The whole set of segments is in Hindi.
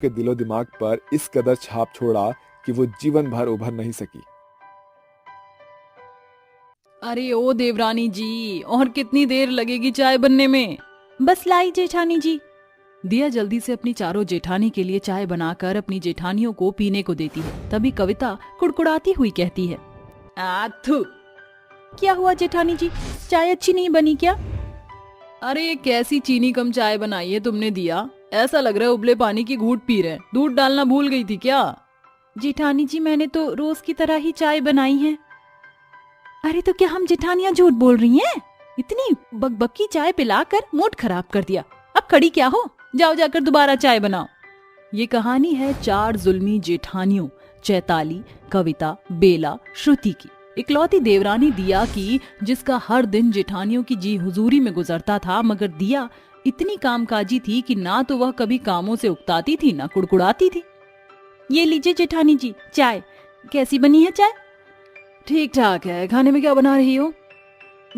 के दिलो दिमाग पर इस कदर छाप छोड़ा कि वो जीवन भर उभर नहीं सकी। अरे ओ देवरानी जी, और कितनी देर लगेगी चाय बनने में? बस लाई जेठानी जी। दिया जल्दी से अपनी चारों जेठानी के लिए चाय बनाकर अपनी जेठानियों को पीने को देती है। तभी कविता कुड़कुड़ाती हुई कहती है, आथू। क्या हुआ जेठानी जी, चाय अच्छी नहीं बनी क्या? अरे कैसी चीनी कम चाय बनाई है तुमने दिया, ऐसा लग रहा है उबले पानी की घूंट पी रहे हैं। दूध डालना भूल गई थी क्या? जेठानी जी मैंने तो रोज की तरह ही चाय बनाई है। अरे तो क्या हम जेठानियां झूठ बोल रही हैं? इतनी बकबकी चाय पिलाकर मूड खराब कर दिया। अब खड़ी क्या हो, जाओ जाकर दोबारा चाय बनाओ। ये कहानी है 4 जुल्मी जेठानियों चैताली, कविता, बेला, श्रुति की। इकलौती देवरानी दिया की, जिसका हर दिन जेठानियों की जी हुजूरी में गुजरता था। मगर दिया इतनी कामकाजी थी कि ना तो वह कभी कामों से उकताती थी ना कुड़कुड़ाती थी। ये लीजिए जेठानी जी चाय, कैसी बनी है चाय? ठीक ठाक है। खाने में क्या बना रही हो?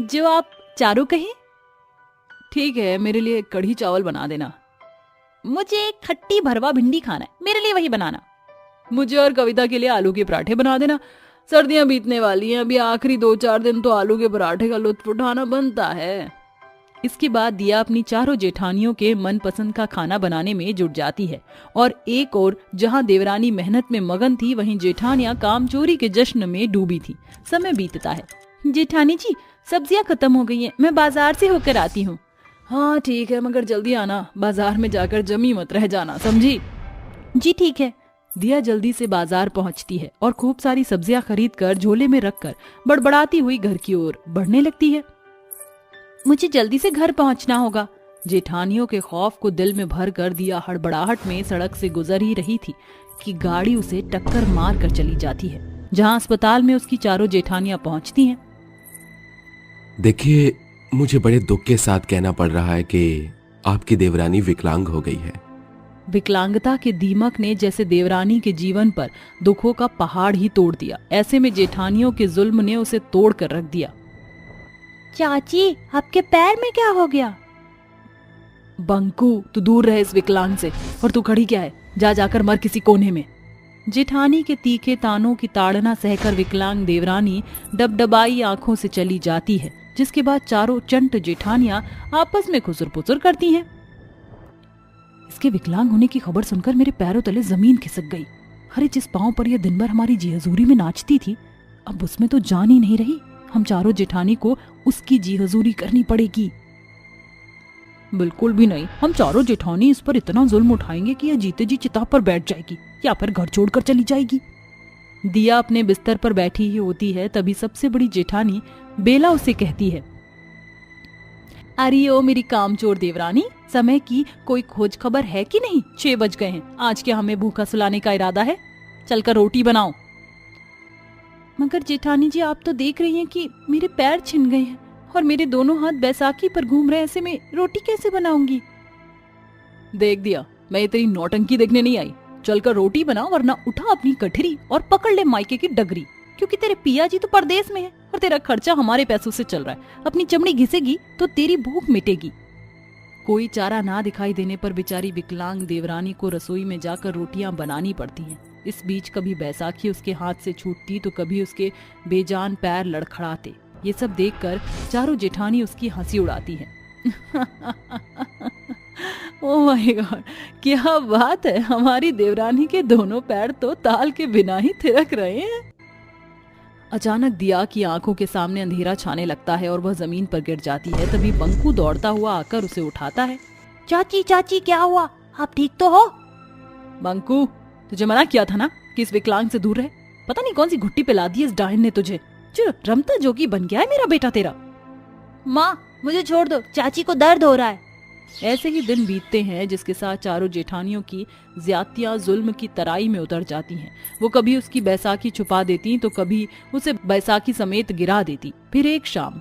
जो आप चारों कहें। ठीक है, मेरे लिए कढ़ी चावल बना देना। मुझे खट्टी भरवा भिंडी खाना है, मेरे लिए वही बनाना। मुझे और कविता के लिए आलू के पराठे बना देना। सर्दियां बीतने वाली हैं, अभी आखिरी 2-4 दिन तो आलू के पराठे का लुत्फ उठाना बनता है। इसके बाद दिया अपनी चारों जेठानियों के मनपसंद का खाना बनाने में जुट जाती है। और एक और जहां देवरानी मेहनत में मगन थी, वहीं जेठानियां काम चोरी के जश्न में डूबी थी। समय बीतता है। जेठानी जी सब्जियां खत्म हो गई हैं, मैं बाजार से होकर आती हूँ। हाँ ठीक है, मगर जल्दी आना, बाजार में जाकर जमी मत रह जाना, समझी? जी ठीक है। दिया जल्दी से बाजार पहुंचती है और खूब सारी सब्जियां खरीद कर झोले में रखकर बड़बड़ाती हुई घर की ओर बढ़ने लगती है। मुझे जल्दी से घर पहुंचना होगा। जेठानियों के खौफ को दिल में भर कर दिया हड़बड़ाहट में सड़क से गुजर ही रही थी कि गाड़ी उसे टक्कर मार कर चली जाती है, जहां अस्पताल में उसकी चारों जेठानियां पहुंचती हैं। देखिए, मुझे बड़े दुख के साथ कहना पड़ रहा है कि आपकी देवरानी विकलांग हो गई है। विकलांगता के दीमक ने जैसे देवरानी के जीवन पर दुखों का पहाड़ ही तोड़ दिया। ऐसे में जेठानियों के जुल्म ने उसे तोड़ कर रख दिया। चाची आपके पैर में क्या हो गया? बंकू तू दूर रहे इस विकलांग से, और तू खड़ी क्या है, जा जाकर मर किसी कोने में। जेठानी के तीखे तानों की ताड़ना सहकर विकलांग देवरानी डबडबाई आंखों से चली जाती है, जिसके बाद चारों चंट जेठानियां आपस में खुसुर पुसुर करती हैं। इसके विकलांग होने की खबर सुनकर मेरे पैरों तले जमीन खिसक गई। अरे जिस पांव पर यह दिन भर हमारी जी हजूरी में नाचती थी, अब उसमें तो जान ही नहीं रही। हम चारों जेठानी को उसकी जी हजूरी करनी पड़ेगी। बिल्कुल भी नहीं, हम चारों जेठानी इस पर इतना जुल्म उठाएंगे कि यह जीते जी चिता पर बैठ जाएगी या फिर घर छोड़कर चली जाएगी। दिया अपने बिस्तर पर बैठी ही होती है, तभी सबसे बड़ी जेठानी बेला उसे कहती है, अरे ओ मेरी कामचोर देवरानी, समय की कोई खोज खबर है कि नहीं? 6 बज गए हैं। आज क्या हमें भूखा सुलाने का इरादा है? चलकर रोटी बनाओ। मगर जेठानी जी आप तो देख रही हैं कि मेरे पैर छिन गए हैं और मेरे दोनों हाथ बैसाखी पर घूम रहे हैं, ऐसे में रोटी कैसे बनाऊंगी? देख दिया, मैं ये तेरी नौटंकी देखने नहीं आई। चलकर रोटी बनाओ, वरना उठा अपनी कठरी और पकड़ ले मायके की डगरी, क्योंकि तेरे पिया जी तो परदेश में है और तेरा खर्चा हमारे पैसों से चल रहा है। अपनी चमड़ी घिसेगी तो तेरी भूख मिटेगी। कोई चारा ना दिखाई देने पर बेचारी विकलांग देवरानी को रसोई में जाकर रोटियां बनानी पड़ती हैं। इस बीच कभी बैसाखी उसके हाथ से छूटती तो कभी उसके बेजान पैर लड़खड़ाते। ये सब देखकर चारों जेठानी उसकी हंसी उड़ाती हैं। ओह माय गॉड, क्या बात है, हमारी देवरानी के दोनों पैर तो ताल के बिना ही थिरक रहे हैं। अचानक दिया की आंखों के सामने अंधेरा छाने लगता है और वह जमीन पर गिर जाती है। तभी बंकू दौड़ता हुआ आकर उसे उठाता है। चाची चाची क्या हुआ, आप ठीक तो हो? बंकू, तुझे मना किया था ना कि इस विकलांग से दूर रहे। पता नहीं कौन सी घुट्टी पिला दी इस डायन ने तुझे, जो रमता जोगी बन गया है मेरा बेटा तेरा। माँ मुझे छोड़ दो, चाची को दर्द हो रहा है। ऐसे ही दिन बीतते हैं, जिसके साथ चारों जेठानियों की ज्यादतियां जुल्म की तराई में उतर जाती हैं। वो कभी उसकी बैसाखी छुपा देती तो कभी उसे बैसाखी समेत गिरा देती। फिर एक शाम,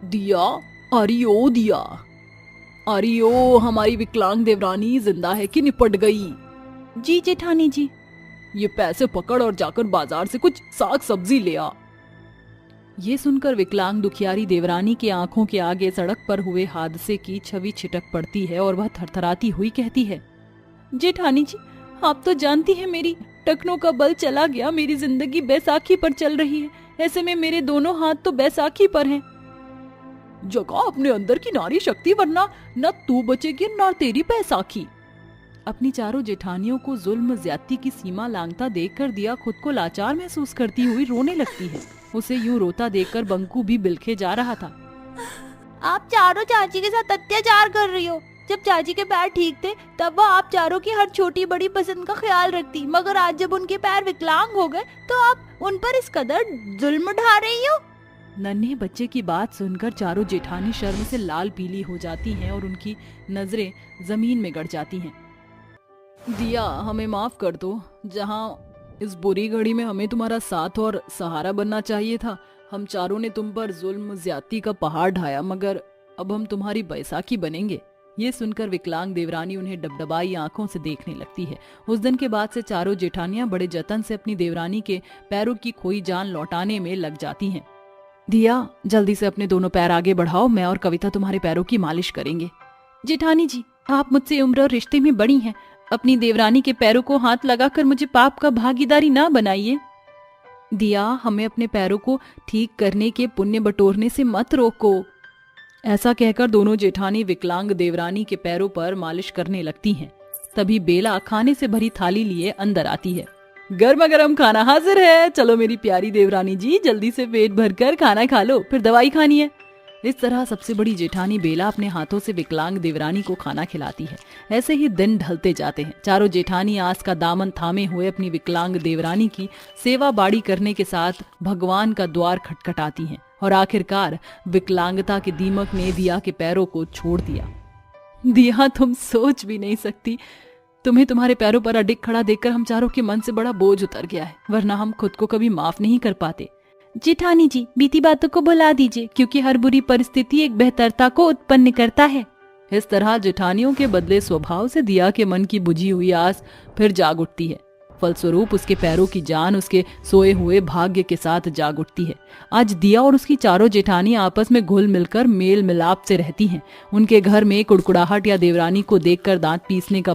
दिया, अरे ओ दिया, अरे ओ हमारी विकलांग देवरानी जिंदा है कि निपट गई? जी जेठानी जी। ये पैसे पकड़ और जाकर बाजार से कुछ साग सब्जी ले आ। ये सुनकर विकलांग दुखियारी देवरानी की आंखों के आगे सड़क पर हुए हादसे की छवि छिटक पड़ती है और वह थरथराती हुई कहती है, जेठानी जी, आप तो जानती हैं मेरी टखनों का बल चला गया, मेरी जिंदगी बैसाखी पर चल रही है। ऐसे में मेरे दोनों हाथ तो बैसाखी पर हैं। जगा अपने अंदर की नारी शक्ति, वरना न तू बचेगी न तेरी बैसाखी। अपनी चारों जेठानियों को जुल्म ज्यादती की सीमा लांघता देखकर दिया खुद को लाचार महसूस करती हुई रोने लगती है। उसे यूं रोता देखकर बंकू भी बिलखे जा रहा था। आप चारों चाची के साथ अत्याचार कर रही हो। जब चाची के पैर ठीक थे तब वो आप चारों की हर छोटी बड़ी पसंद का ख्याल रखती, मगर आज जब उनके पैर विकलांग हो गए तो आप उन पर इस कदर जुल्म ढा रही हो। नन्हे बच्चे की बात सुनकर चारों जेठानी शर्म से लाल पीली हो जाती हैं और उनकी नजरें जमीन में गड़ जाती हैं। दिया, हमें माफ कर दो। जहां इस बुरी घड़ी में हमें तुम्हारा साथ और सहारा बनना चाहिए था, हम चारों ने तुम पर जुल्म ज्यादती का पहाड़ ढाया, मगर अब हम तुम्हारी बैसाखी बनेंगे। ये सुनकर विकलांग देवरानी उन्हें डबडबाई आंखों से देखने लगती है। उस दिन के बाद से चारों जेठानियां बड़े जतन से अपनी देवरानी के पैरों की खोई जान लौटाने में लग जाती हैं। दिया, जल्दी से अपने दोनों पैर आगे बढ़ाओ, मैं और कविता तुम्हारे पैरों की मालिश करेंगे। जेठानी जी, आप मुझसे उम्र और रिश्ते में बड़ी हैं, अपनी देवरानी के पैरों को हाथ लगाकर मुझे पाप का भागीदारी ना बनाइए। दिया, हमें अपने पैरों को ठीक करने के पुण्य बटोरने से मत रोको। ऐसा कहकर दोनों जेठानी विकलांग देवरानी के पैरों पर मालिश करने लगती हैं। तभी बेला खाने से भरी थाली लिए अंदर आती है। गर्मा गर्म खाना हाजिर है, चलो मेरी प्यारी देवरानी जी, जल्दी से पेट भरकर खाना खा लो, फिर दवाई खानी है। इस तरह सबसे बड़ी जेठानी बेला अपने हाथों से विकलांग देवरानी को खाना खिलाती है। ऐसे ही दिन ढलते जाते हैं। चारों जेठानी आस का दामन थामे हुए अपनी विकलांग देवरानी की सेवा बाड़ी करने के साथ भगवान का द्वार खटखटाती हैं और आखिरकार विकलांगता के दीमक ने दिया के पैरों को छोड़ दिया। दिया, तुम सोच भी नहीं सकती, तुम्हें तुम्हारे पैरों पर अडिग खड़ा देखकर हम चारों के मन से बड़ा बोझ उतर गया है, वरना हम खुद को कभी माफ नहीं कर पाते। जेठानी जी, बीती बातों को भुला दीजिए, क्योंकि हर बुरी परिस्थिति एक बेहतरता को उत्पन्न करता है। इस तरह जेठानियों के बदले स्वभाव से दिया के मन की बुझी हुई आस फिर जाग उठती है। फलस्वरूप उसके पैरों की जान उसके सोए हुए भाग्य के साथ जाग उठती है। आज दिया और उसकी चारों जेठानी आपस में घुल मिलकर मेल मिलाप से रहती हैं। उनके घर में कुड़कुड़ाहट या देवरानी को देखकर दांत पीसने का